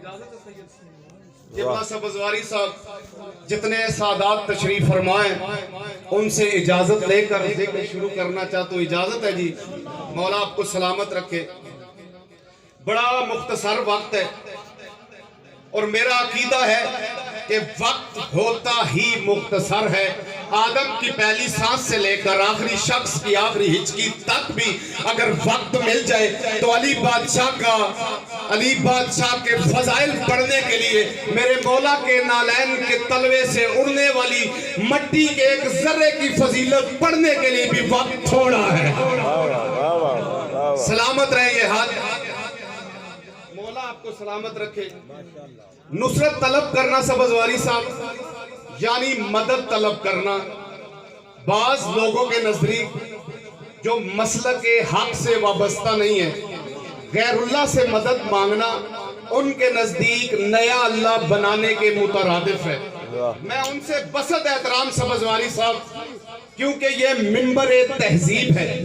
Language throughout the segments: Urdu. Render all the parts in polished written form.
جتنا سبزواری صاحب جتنے سادات تشریف فرمائیں ان سے اجازت لے کر ذکر شروع کرنا چاہتا ہوں. اجازت ہے جی. مولا آپ کو سلامت رکھے. بڑا مختصر وقت ہے اور میرا عقیدہ ہے کہ وقت ہوتا ہی مختصر ہے. آدم کی پہلی سانس سے لے کر آخری شخص کی آخری ہچکی تک بھی اگر وقت مل جائے تو علی بادشاہ کے فضائل پڑھنے کے لیے میرے مولا کے نالین کے تلوے سے اڑنے والی مٹی کے ایک ذرے کی فضیلت پڑھنے کے لیے بھی وقت تھوڑا ہے. سلامت رہے یہ ہاتھ. مولا آپ کو سلامت رکھے. نصرت طلب کرنا سبزواری صاحب یعنی مدد طلب کرنا. بعض لوگوں کے نزدیک جو مسلک حق سے وابستہ نہیں ہے غیر اللہ سے مدد مانگنا ان کے نزدیک نیا اللہ بنانے کے مترادف ہے. میں ان سے بسط احترام سبزواری صاحب کیونکہ یہ منبر تہذیب ہے.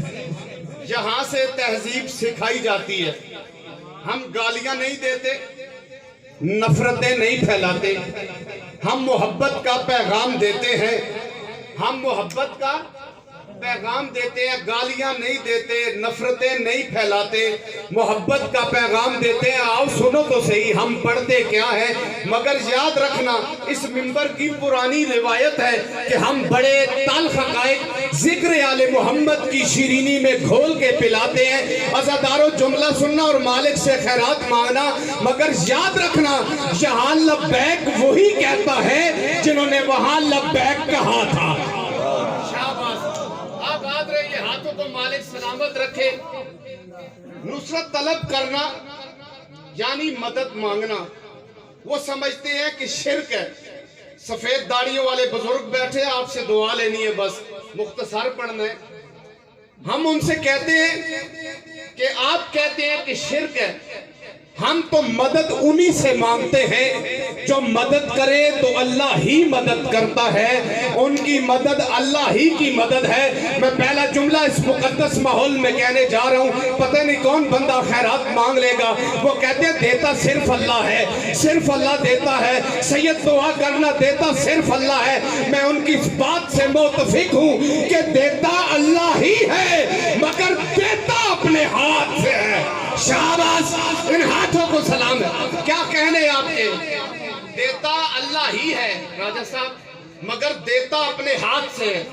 یہاں سے تہذیب سکھائی جاتی ہے. ہم گالیاں نہیں دیتے, نفرتیں نہیں پھیلاتے, ہم محبت کا پیغام دیتے ہیں. ہم محبت کا پیغام دیتے ہیں, گالیاں نہیں دیتے, نفرتیں نہیں پھیلاتے, محبت کا پیغام دیتے ہیں. آؤ سنو تو صحیح ہم پڑھتے کیا ہیں. مگر یاد رکھنا اس منبر کی پرانی روایت ہے کہ ہم بڑے تلخ حقائق ذکر آل محمد کی شیرینی میں گھول کے پلاتے ہیں. عزادارو جملہ سننا اور مالک سے خیرات مانگنا. مگر یاد رکھنا یہاں لبیک وہی کہتا ہے جنہوں نے وہاں لبیک کہا تھا. یہ ہاتھوں کو مالک سلامت رکھے. نصرت طلب کرنا یعنی مدد مانگنا وہ سمجھتے ہیں کہ شرک ہے. سفید داڑیوں والے بزرگ بیٹھے آپ سے دعا لینی ہے, بس مختصر پڑھنا ہے. ہم ان سے کہتے ہیں کہ آپ کہتے ہیں کہ شرک ہے. ہم تو مدد انہی سے مانگتے ہیں جو مدد کرے تو اللہ ہی مدد کرتا ہے. ان کی مدد اللہ ہی کی مدد ہے. میں پہلا جملہ اس مقدس ماحول میں کہنے جا رہا ہوں. پتہ نہیں کون بندہ خیرات مانگ لے گا. وہ کہتے ہیں دیتا صرف اللہ ہے, صرف اللہ دیتا ہے. سید دعا کرنا دیتا صرف اللہ ہے. میں ان کی اس بات سے متفق ہوں کہ دیتا اللہ ہی ہے مگر دیتا اپنے ہاتھ سے ہے. شاباش, ان ہاتھوں کو سلام ہے. کیا کہنے آپ کے؟ دیتا اللہ ہی ہے راجہ صاحب مگر دیتا اپنے ہاتھ سے ہے.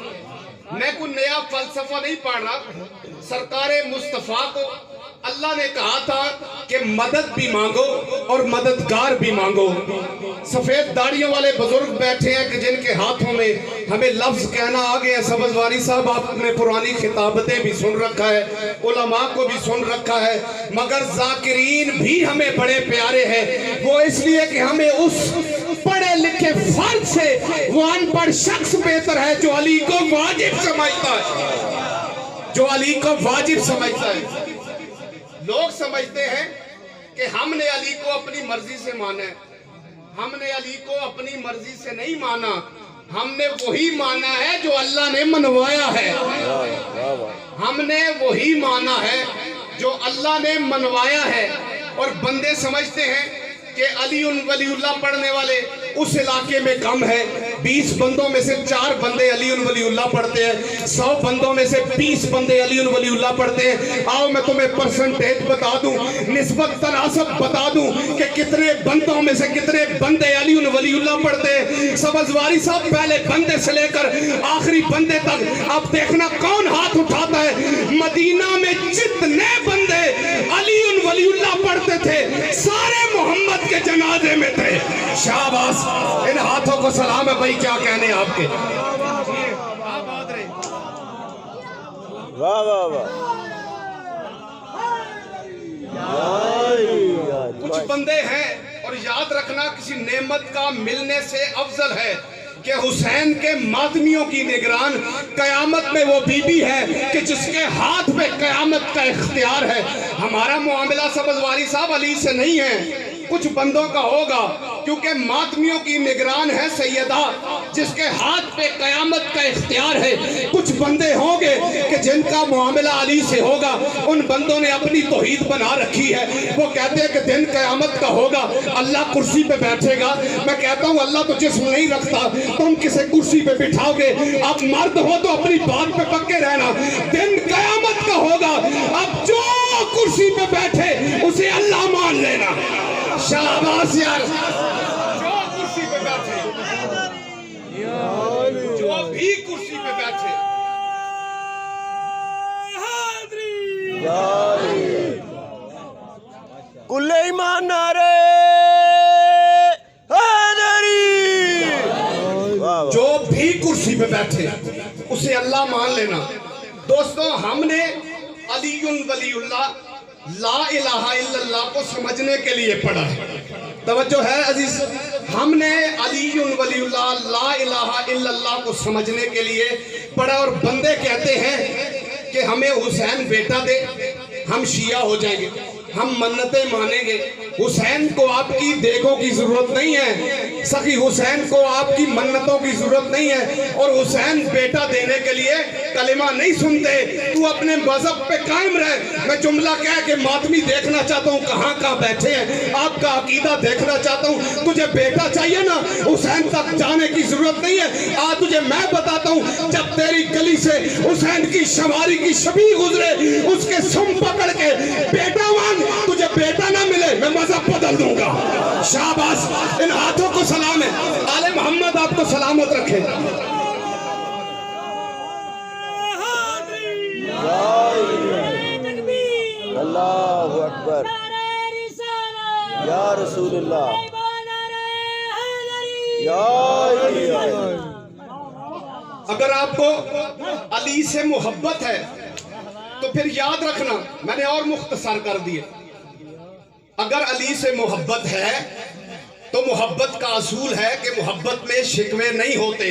میں کوئی نیا فلسفہ نہیں پڑھ رہا. سرکار مصطفیٰ کو اللہ نے کہا تھا کہ مدد بھی مانگو اور مددگار بھی مانگو. سفید داڑیوں والے بزرگ بیٹھے ہیں کہ جن کے ہاتھوں میں ہمیں لفظ کہنا آگے ہیں. سبزواری صاحب آپ نے پرانی خطابتیں بھی سن رکھا ہے, علماء کو بھی سن رکھا ہے, مگر ذاکرین بھی ہمیں بڑے پیارے ہیں. وہ اس لیے کہ ہمیں اس پڑھے لکھے فرد سے وہ ان پڑھ شخص بہتر ہے جو علی کو واجب سمجھتا ہے, جو علی کو واجب سمجھتا ہے. لوگ سمجھتے ہیں کہ ہم نے علی کو اپنی مرضی سے مانا ہے. ہم نے علی کو اپنی مرضی سے نہیں مانا. ہم نے وہی مانا ہے جو اللہ نے منوایا ہے. ہم نے وہی مانا ہے جو اللہ نے منوایا ہے. اور بندے سمجھتے ہیں کہ علی ولی اللہ پڑھنے والے اس علاقے میں کم ہے. 20 بندوں میں سے 4 بندے علی ولی اللہ پڑھتے ہیں, 100 بندوں میں سے 20 بندے علی ولی اللہ پڑھتے ہیں. آؤ میں تمہیں پرسنٹیج بتا دوں, نسبت تناسب بتا دوں کہ کتنے بندوں میں سے کتنے بندے علی ولی اللہ پڑھتے ہیں. سبزواری صاحب پہلے بندے سے لے کر آخری بندے تک اب دیکھنا کون ہاتھ اٹھاتا ہے. مدینہ میں جتنے بندے علی ولی اللہ پڑھتے تھے سارے محمد کے جنازے میں تھے. شاباش, ان ہاتھوں کو سلام ہے بھائی. کیا کہنے آپ کے؟ واہ واہ واہ. کچھ بندے ہیں اور یاد رکھنا کسی نعمت کا ملنے سے افضل ہے کہ حسین کے ماتمیوں کی نگران قیامت میں وہ بی بی ہے کہ جس کے ہاتھ میں قیامت کا اختیار ہے. ہمارا معاملہ سبزواری صاحب علی سے نہیں ہے. کچھ بندوں کا ہوگا، کیونکہ ماتمیوں کی نگران ہے سیدہ جس کے ہاتھ پہ قیامت کا اختیار ہے۔ کچھ بندے ہوں گے کہ جن کا معاملہ علی سے ہوگا، ان بندوں نے اپنی توحید بنا رکھی ہے، وہ کہتے ہیں کہ دن قیامت کا ہوگا، اللہ کرسی پہ بیٹھے گا۔ میں کہتا ہوں اللہ تو جسم نہیں رکھتا، تم کسے کرسی پہ بٹھاؤ گے؟ اب مرد ہو تو اپنی بات پہ پکے رہنا، دن قیامت کا ہوگا، اب جو کرسی پہ بیٹھے اسے اللہ مان لینا۔ شاباش یار، جو کرسی پہ بیٹھے، جو بھی کرسی پہ بیٹھے، کل ایمان نعرے حیدری، جو بھی کرسی پہ بیٹھے اسے اللہ مان لینا۔ دوستو، ہم نے علی ولی اللہ لا الہ الا اللہ کو سمجھنے کے لیے پڑھا ہے، توجہ ہے عزیز، ہم نے علی ولی اللہ لا الہ الا اللہ کو سمجھنے کے لیے پڑھا، اور بندے کہتے ہیں کہ ہمیں حسین بیٹا دے ہم شیعہ ہو جائیں گے، ہم منتیں مانیں گے۔ حسین کو آپ کی دیکھوں کی ضرورت نہیں ہے، سخی حسین کو آپ کی منتوں کی ضرورت نہیں ہے، اور حسین بیٹا دینے کے لیے کلمہ نہیں سنتے۔ تو اپنے مذہب پہ قائم رہ۔ میں جملہ کہہ کے ماتمی دیکھنا چاہتا ہوں کہاں کہاں بیٹھے ہیں، آپ کا عقیدہ دیکھنا چاہتا ہوں۔ تجھے بیٹا چاہیے نا، حسین تک جانے کی ضرورت نہیں ہے۔ آج تجھے میں بتاتا ہوں، جب تیری گلی سے حسین کی شواری کی شبیہ گزرے، اس کے سم پکڑ کے بیٹا مانگ، تجھے بیٹا نہ ملے میں مذہب بدل دوں گا۔ شاباش، ان ہاتھوں کو سلام ہے۔ آل محمد آپ کو سلامت رکھے۔ اللہ اکبر، یا رسول اللہ، یا اگر آپ کو علی سے محبت ہے تو پھر یاد رکھنا، میں نے اور مختصر کر دیے، اگر علی سے محبت ہے تو محبت کا اصول ہے کہ محبت میں شکوے نہیں ہوتے،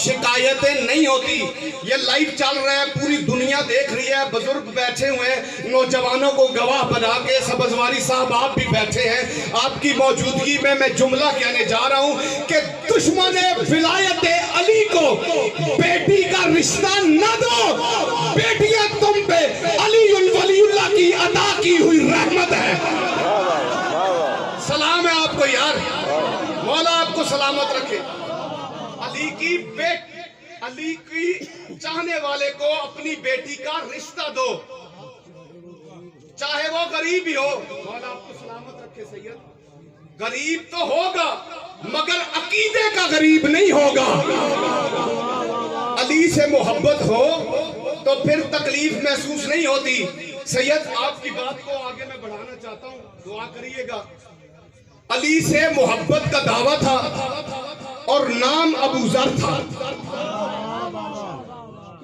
شکایتیں نہیں ہوتی۔ یہ لائیو چل رہا ہے، پوری دنیا دیکھ رہی ہے، بزرگ بیٹھے ہوئے ہیں، نوجوانوں کو گواہ بنا کے، سبزواری صاحب آپ بھی بیٹھے ہیں، آپ کی موجودگی میں میں جملہ کہنے جا رہا ہوں کہ دشمن ولایت علی کو بیٹی کا رشتہ نہ دو، بیٹیاں تم پہ علی ولی اللہ کی عطا کی ہوئی رحمت ہے۔ سلام ہے آپ کو یار، مولا آپ کو سلامت رکھے۔ علی کی چاہنے والے کو اپنی بیٹی کا رشتہ دو، چاہے وہ غریب ہی ہو۔ مولا آپ کو سلامت رکھے سید، غریب تو ہوگا مگر عقیدے کا غریب نہیں ہوگا۔ علی سے محبت ہو تو پھر تکلیف محسوس نہیں ہوتی۔ سید، آپ کی بات کو آگے میں بڑھانا چاہتا ہوں، دعا کریے گا۔ علی سے محبت کا دعویٰ تھا اور نام ابو ذر تھا،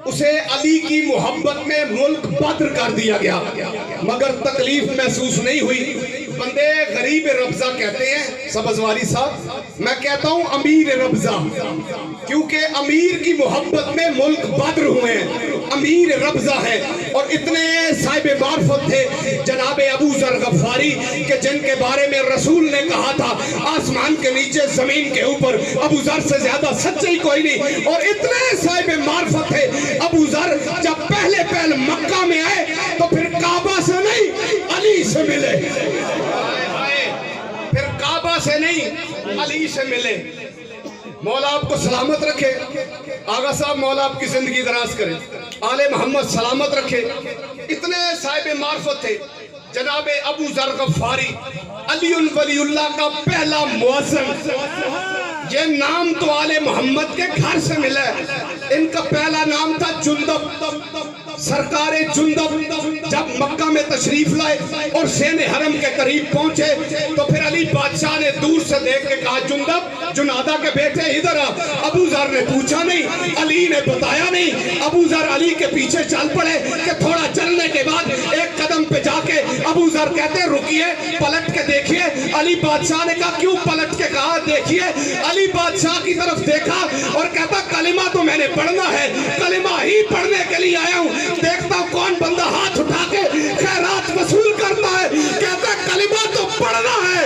اسے علی کی محبت میں ملک بدر کر دیا گیا مگر تکلیف محسوس نہیں ہوئی۔ بندے غریب ربضہ کہتے ہیں سبزواری صاحب، میں کہتا ہوں امیر ربضہ، کیونکہ امیر کی محبت میں ملک بدر ہوئے ہیں، امیر ربضہ ہے۔ اور اتنے صاحب معرفت تھے جناب ابو ذر غفاری کہ جن کے بارے میں رسول نے کہا تھا آسمان کے نیچے زمین کے اوپر ابو ذر سے زیادہ سچائی کوئی نہیں۔ اور اتنے صاحب معرفت تھے ابو ذر، جب پہلے پہل مکہ میں آئے تو پھر کعبہ سے نہیں علی سے ملے، پھر کعبہ سے نہیں علی سے ملے۔ مولا آپ کو سلامت رکھے، آغا صاحب مولا آپ کی زندگی دراز کرے، آل محمد سلامت رکھے۔ اتنے صاحب معرفت تھے جناب ابو ذر غفاری، علی ولی اللہ کا پہلا مؤذن۔ یہ نام تو آل محمد کے گھر سے ملا ہے، ان کا پہلا نام تھا جندب، سرکار جندب۔ جب مکہ میں تشریف لائے اور سین حرم کے قریب پہنچے تو پھر علی بادشاہ نے دور سے دیکھ کے کہا جندب جنادہ کے بیٹے ادھر آ۔ ابو ذر نے پوچھا نہیں، علی نے بتایا نہیں، ابو ذر علی کے پیچھے چل پڑے کہ تھوڑا چلنے کے بعد ایک قدم پہ جا کے ابو ذر کہتے رکیے، پلٹ کے دیکھیے۔ علی بادشاہ نے کہا کیوں پلٹ کے کہا دیکھیے؟ علی بادشاہ کی طرف دیکھا اور کہتا کلمہ تو میں نے پڑھنا ہے، کلمہ ہی پڑھنے کے لیے آیا ہوں۔ دیکھتا ہوں کون بندہ ہاتھ اٹھا کے خیرات وصول کرتا ہے، کہتا کلمہ تو پڑھنا ہے،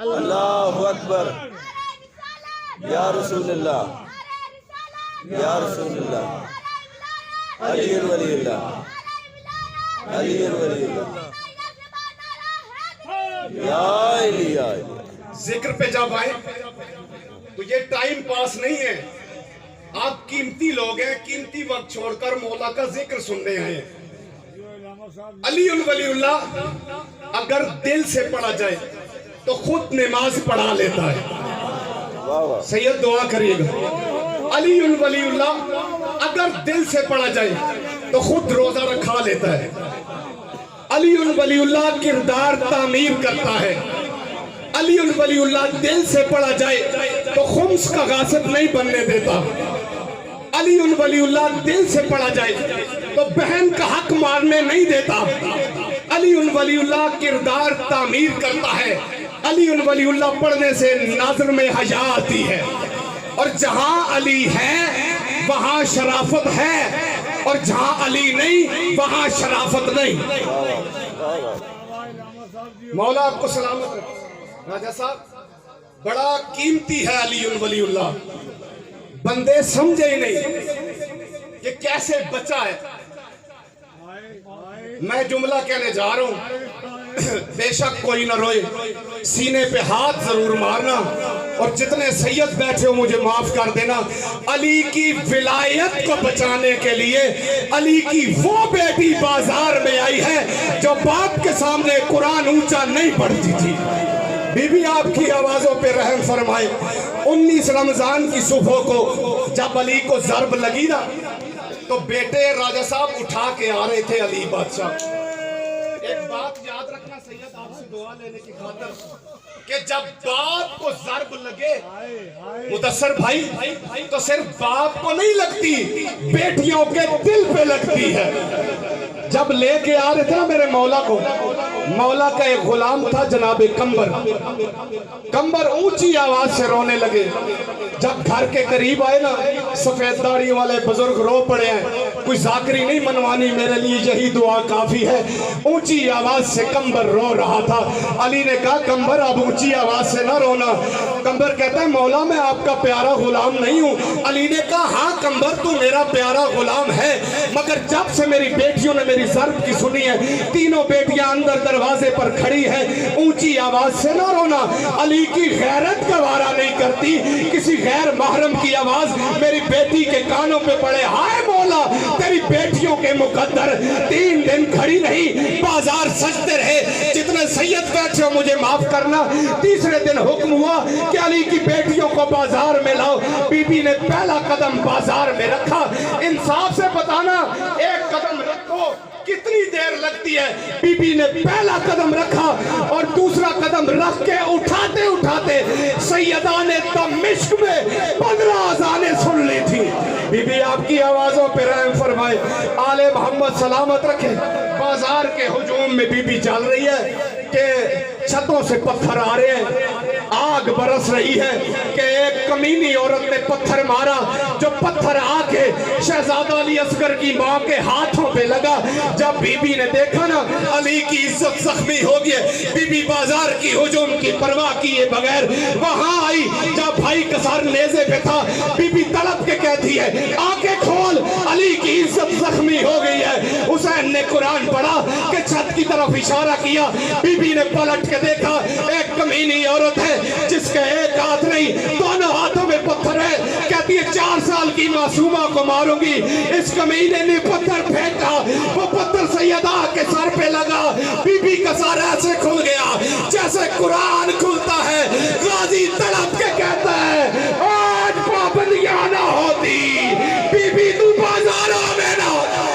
اللہ اکبر یا رسول اللہ یا رسول اللہ علی ولی اللہ علی ولی اللہ یا علی یا علی۔ ذکر پہ جب آئے تو یہ ٹائم پاس نہیں ہے، آپ قیمتی لوگ ہیں، قیمتی وقت چھوڑ کر مولا کا ذکر سننے آئے۔ علی ولی اللہ اگر دل سے پڑھا جائے تو خود نماز پڑھا لیتا ہے۔ واہ واہ سید دعا کریے گا، علی ولی اللہ اگر دل سے پڑھا جائے تو خود روزہ رکھا لیتا ہے۔ علی ولی اللہ کردار تعمیر کرتا ہے۔ علی ولی اللہ دل سے پڑھا جائے تو خمس کا غاصب نہیں بننے دیتا۔ علی ولی اللہ دل سے پڑھا جائے تو بہن کا حق مارنے نہیں دیتا۔ علی ولی اللہ کردار تعمیر کرتا ہے۔ علی ولی اللہ پڑھنے سے ناظر میں حیا آتی ہے، اور جہاں علی ہے وہاں شرافت ہے، اور جہاں علی نہیں وہاں شرافت نہیں۔ مولا آپ کو سلامت رکھے۔ راجہ صاحب بڑا قیمتی ہے علی ولی اللہ، بندے سمجھے ہی نہیں کہ کیسے بچا ہے۔ میں جملہ کہنے جا رہا ہوں، بے شک کوئی نہ روئے، سینے پہ ہاتھ ضرور مارنا، اور جتنے سید بیٹھے ہو مجھے معاف کر دینا۔ علی کی ولایت کو بچانے کے لیے علی کی وہ بیٹی بازار میں آئی ہے جو باپ کے سامنے قرآن اونچا نہیں پڑھتی تھی۔ بی بی آپ کی آوازوں پہ رحم فرمائے۔ 19 رمضان کی صبح کو جب علی کو ضرب لگی نا تو بیٹے راجہ صاحب اٹھا کے آ رہے تھے علی بادشاہ۔ ایک بات یاد رکھنا سید، آپ سے دعا لینے کی خاطر، کہ جب باپ کو ضرب لگے مدثر بھائی تو صرف باپ کو نہیں لگتی، بیٹیوں کے دل پہ لگتی ہے۔ جب لے کے آ رہے تھے نا میرے مولا کو، مولا کا ایک غلام تھا جناب کمبر اونچی آواز سے رونے لگے۔ جب گھر کے قریب آئے نا، سفید داڑھی والے بزرگ رو پڑے ہیں، کوئی ذاکری نہیں منوانی، میرے لیے یہی دعا کافی ہے۔ اونچی آواز سے کمبر رو رہا تھا۔ علی نے کہا کمبر اب اونچی آواز سے نہ رونا۔ کمبر کہتا ہے مولا میں آپ کا پیارا غلام نہیں ہوں۔ علی نے کہا ہاں کمبر تو میرا پیارا غلام ہے، مگر جب سے میری بیٹیوں نے میری ضرب کی سنی ہے، تینوں بیٹیاں اندر دروازے پر کھڑی ہیں، اونچی آواز سے نہ رونا۔ علی کی غیرت گوارا نہیں کرتی کسی غیر محرم کی آواز میری بیٹی کے کانوں پہ پڑے۔ ہائے مولا تیری بیٹیوں کے مقدر 3 دن کھڑی نہیں، بازار سجتے رہے۔ جتنے سید بیٹھے ہو مجھے معاف کرنا، تیسرے دن حکم ہوا کہ علی کی بیٹیوں کو بازار میں لاؤ۔ بی بی نے پہلا قدم بازار میں رکھا۔ انصاف سے بتانا ایک قدم رکھو کتنی دیر لگتی ہے؟ بی بی نے پہلا قدم رکھا اور دوسرا قدم رکھ کے اٹھاتے اٹھاتے سیدان دمشق میں 15 اذانیں سن لی تھی۔ بی بی آپ کی آوازوں پہ رحم فرمائے، آل محمد سلامت رکھے۔ بازار کے ہجوم میں بی بی چل رہی ہے کہ چھتوں سے پتھر آ رہے ہیں، آگ برس رہی ہے کہ ایک کمینی عورت نے پتھر مارا، جو پتھر آ کے شہزادہ علی اصغر کی ماں کے ہاتھوں پہ لگا۔ جب بی بی نے دیکھا نا علی کی عزت زخمی ہو گئی، بی بی بازار کی ہجوم کی پرواہ کیے بغیر وہاں آئی۔ جب بھائی کا سر نیزے پہ تھا، بی بی تڑپ کے کہتی ہے آنکھیں کھول، علی کی عزت زخمی ہو گئی ہے۔ حسین نے قرآن پڑھا کہ چھت کی طرف اشارہ کیا، بی بی نے پلٹ کے دیکھا، ایک کمینی عورت ہے جس کا ایک ہاتھ نہیں دونوں ہاتھوں میں پتھر ہے، کہتی ہے 4 سال کی معصومہ کو ماروں گی۔ اس کمینے نے پتھر پھینکا، وہ پتھر سیدہ کے سر پہ لگا، بی بی کا سر ایسے کھل گیا جیسے قرآن کھلتا ہے۔ غازی تڑپ کے کہتا ہے آج پابندیاں نہ ہوتی، بی بی تو بازاروں میں نہ ہوتا۔